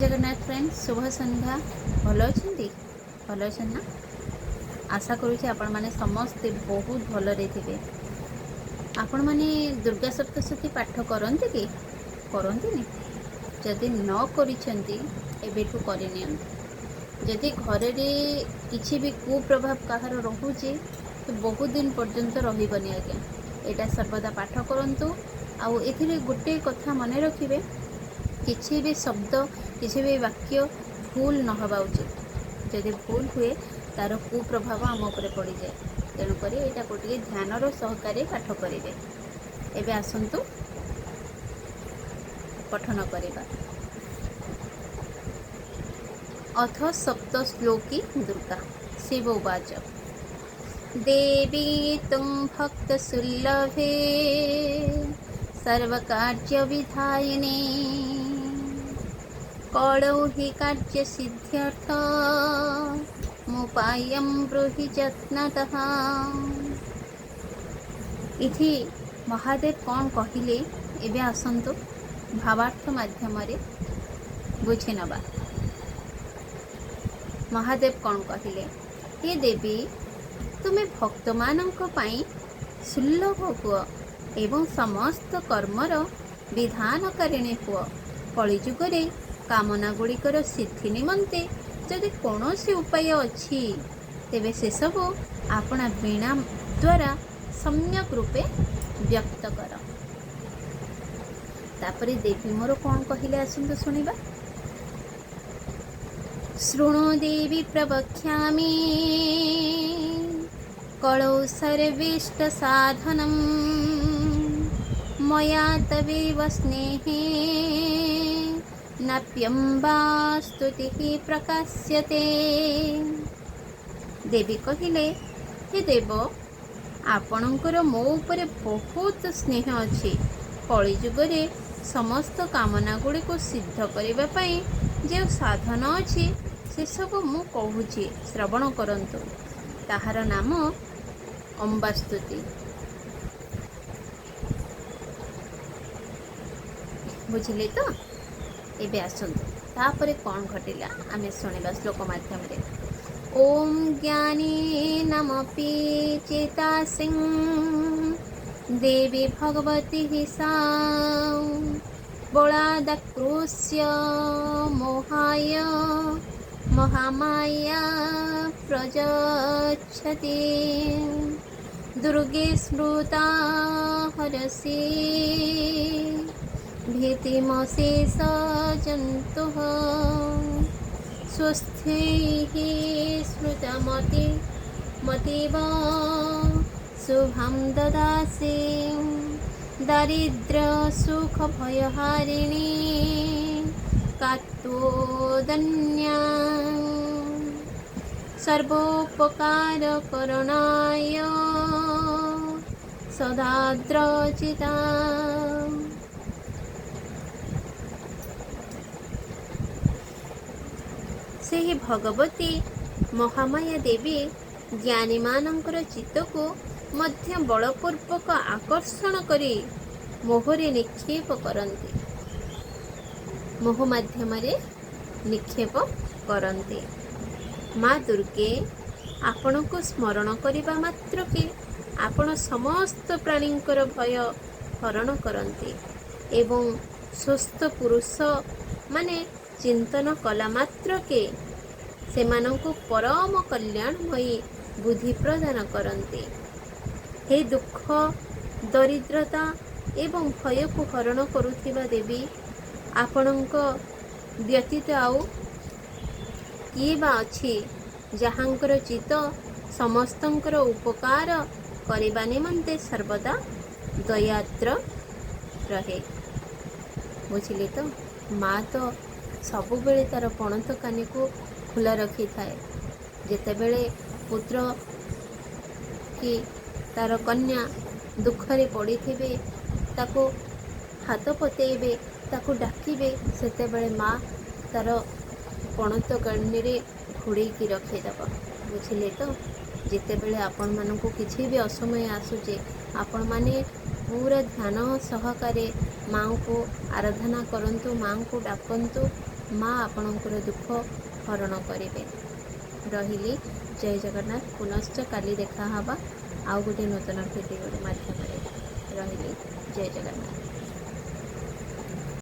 Jagannath friends शुभ संध्या भल अच्छी भल अच्छे ना आशा करुँच आपण मैंने समस्ते बहुत भलरे थे। आपण मैंने दुर्गा सप्तशती पाठ करते कि करंतु जदि न करिसेंती एबेठु करनी जदि घरे किसी भी कुप्रभाव कहार रोचे तो बहुत दिन पर्यंत रही आज्ञा यहाँ सर्वदा पाठ करूँ। आउ ए गोटे कथा मन रखिए किसी भी शब्द किसी भी वाक्य भूल न हवा उचित। जदि भूल हुए तार कुप्रभाव आम उपर पड़ जाए। तेणुक यहाँ गोटे ध्यानर सहकारे पाठ करेंगे। एबे आसंतु पठन करिबा। अथ सप्त श्लोकी दुर्गा शिव उवाच देवी तुम भक्त सुलभे सर्वकार्य विधायिने कौड़ौ हि कार्य सिद्ध्यर्थ मुपायं ब्रूहि जत्नतः। इथि महादेव कौन कहिले एबे आसंतु भावार्थ माध्यम बुझी नबा। महादेव कौन कहिले हे देवी तुमे भक्त मानक पई सुलभ हुआ एवं समस्त कर्मर विधानकारिणी हुआ। कलिजुगरे कामना गुड़िकर सिद्धि निमंते जदि कौनसी उपाय अच्छी तेबे से सब आपना वीणा द्वारा सम्यक रूपे व्यक्त कर। तापरे देवी मोर कौन कहिले आसंतु सुनिबा। शृणु देवी प्रवक्ष्यामि कलौ सर्वेष्ट साधनम् मया तवेव स्नेहे नाप्यम्बा स्तुतिः प्रकाश्यते। देवी कहिले हे देव आपणकर मो उपरे बहुत स्नेह अच्छी। कलिजुगरे समस्त कामना गुड़ी को सिद्ध करने पाई जो साधन अच्छी से सब मु कहूची श्रवण करंतु। ताहार नाम अम्बास्तुति। बुझिले तो एबे आसंतु तापरे कौन घटिला आमे सुनिबा श्लोक माध्यम रे। ओम ज्ञानी नमपि चेतासिं देवी भगवती हि सा बलादाकृष्य मोहाय महामाया प्रजच्छति दुर्गे स्मृता हरसि भीतिमशेष जन्तुः स्वस्थैः स्मृतमति मतीव शुभं ददासि दारिद्र्य सुख भयहारिणी कात्वोदन्या सर्वोपकार करणाय सदाद्रचिता। सेहि भगवती महामाया देवी ज्ञानी मानकर चित्त को मध्य बलपूर्वक आकर्षण करी मोहरे निक्षेप करती। मोह माध्यम निक्षेप करती। माँ दुर्गे आपण को स्मरण करने मात्र के आपण समस्त प्राणींकर भय हरण करती एवं स्वस्थ पुरुष माने चिंतन कला मात्र के सेमानंकु परम कल्याणमयी बुद्धि प्रदान करती। हे दुख दरिद्रता एवं भय को हरण करुथिबा देवी आपणक व्यतीत आउ किए बा अछि जहांकर चित्त समस्तंकर उपकार करिबा निमंते सर्वदा दयाद्र रहे। बुझिले तो माँ तो सबु बेले तार पणत कानी को खुला रखी थाए। जेतेबेले पुत्र कि तार कन्या दुखरे पड़ी थिबे ताको हाथ पतेइबे ताको डाकिबे सेतेबेले माँ तार पणत कानी रे घोड़ेकी रखीदेव। बुझिले तो जितेबेले आपण मानकु किछि भी असमय आसुचे आपण माने पूरा ध्यान सहकारे माँ को आराधना करंतु माँ को डाकंतु ମା ଆପଣଙ୍କର ଦୁଃଖ ହରଣ କରିବେ। ରହିଲି, ଜୟ ଜଗନ୍ନାଥ। ପୁନଶ୍ଚ କାଲି ଦେଖାହେବା ଆଉ ଗୋଟେ ନୂତନ ଭିଡ଼ିଓ ମାଧ୍ୟମରେ। ରହିଲି, ଜୟ ଜଗନ୍ନାଥ।